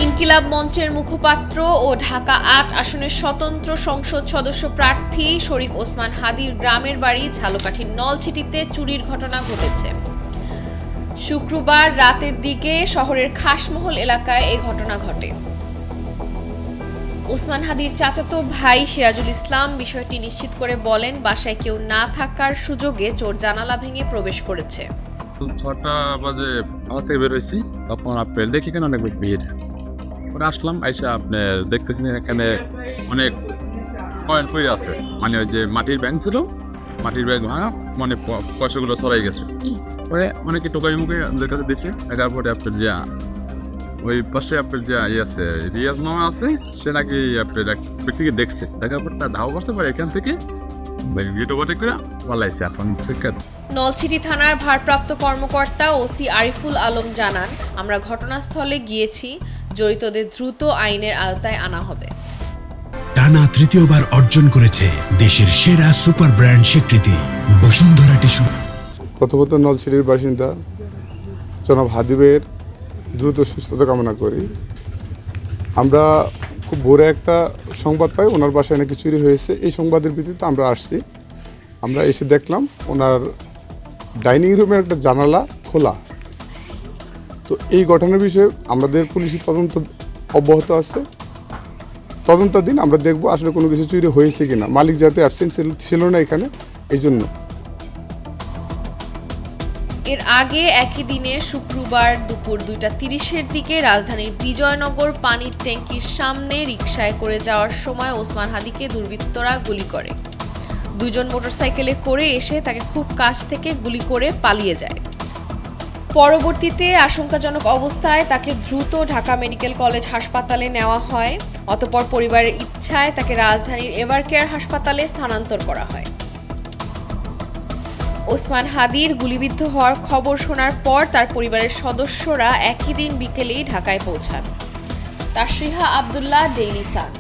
ইনকিলাব মঞ্চের মুখপাত্র ও ঢাকা ৮ আসনের স্বতন্ত্র সংসদ সদস্য প্রার্থী শরীফ ওসমান হাদীর গ্রামের বাড়ি ঝালকাঠির নলছিটিতে চুরির ঘটনা ঘটেছে। শুক্রবার রাতের দিকে শহরের খাসমহল এলাকায় এই ঘটনা ঘটে। ওসমান হাদীর চাচাতো ভাই সিরাজুল ইসলাম বিষয়টি নিশ্চিত করে বলেন, বাসায় কেউ না থাকার সুযোগে চোর জানালা ভেঙে প্রবেশ করেছে। ৬টা বাজে বাসা থেকে বের হয়েছি, তখন আপনার দেখি কেন অনেক ভিড়। পরে আসলাম, আইসা আপনার দেখতেছি এখানে অনেক কয়েন পড়ে আছে, মানে ওই যে মাটির ব্যাংক ছিল, মাটির ব্যাংক ভাঙা, মানে পয়সাগুলো সরাই গেছে। পরে অনেকে টোকাই মুখে আমাদের কাছে দিচ্ছে। দেখার পরে আপনার যে ওই পাশে আপনার যে ইয়ে আছে, রিয়াজ মামা আছে, সে নাকি আপনার এক ব্যক্তিকে দেখছে। দেখার পর তার ধাওয়া করছে, পরে এখান থেকে গেট ওভারটেক করে পালাইছে। এখন ঠিক আছে। নলছিটি থানার ভারপ্রাপ্ত কর্মকর্তা ওসি আরিফুল আলম জানান, আমরা ঘটনাস্থলে গিয়েছি, জড়িতদের দ্রুত আইনের আওতায় আনা হবে। টানা তৃতীয়বার অর্জন করেছে দেশের সেরা সুপার ব্র্যান্ড স্বীকৃতি বসুন্ধরা টিস্যু। প্রথমত নলছিটির বাসিন্দা জনাব হাদিবের দ্রুত সুস্থতা কামনা করি। আমরা খুব ভোরে একটা সংবাদ পাই ওনার বাসায় নাকি চুরি হয়েছে। এই সংবাদের ভিত্তিতে আমরা আসছি। আমরা এসে দেখলাম ওনার ডাইনিং রুমের একটা জানালা খোলা। তো এই ঘটনার বিষয়ে আমাদের পুলিশি তদন্ত অব্যাহত আছে। তদন্তাধীন আমরা দেখব আসলে কোনো কিছু চুরি হয়েছে কিনা। মালিক যাতে অ্যাবসেন্ট ছিল না এখানে, এই জন্য। এর আগে একই দিনে শুক্রবার দুপুর 2:30-এর দিকে রাজধানীর বিজয়নগর পানির ট্যাঙ্কির সামনে রিকশায় করে যাওয়ার সময় ওসমান হাদীকে দুর্বৃত্তরা গুলি করে। দুজন মোটরসাইকেলে করে এসে তাকে খুব কাছ থেকে গুলি করে পালিয়ে যায়। পরবর্তীতে আশঙ্কাজনক অবস্থায় তাকে দ্রুত ঢাকা মেডিকেল কলেজ হাসপাতালে নেওয়া হয়। অতঃপর পরিবারের ইচ্ছায় তাকে রাজধানীর এভারকেয়ার হাসপাতালে স্থানান্তর করা হয়। ওসমান হাদীর গুলিবিদ্ধ হওয়ার খবর শোনার পর তার পরিবারের সদস্যরা একই দিন বিকেলেই ঢাকায় পৌঁছান। তাসরিহা আব্দুল্লাহ, ডেইলি সান।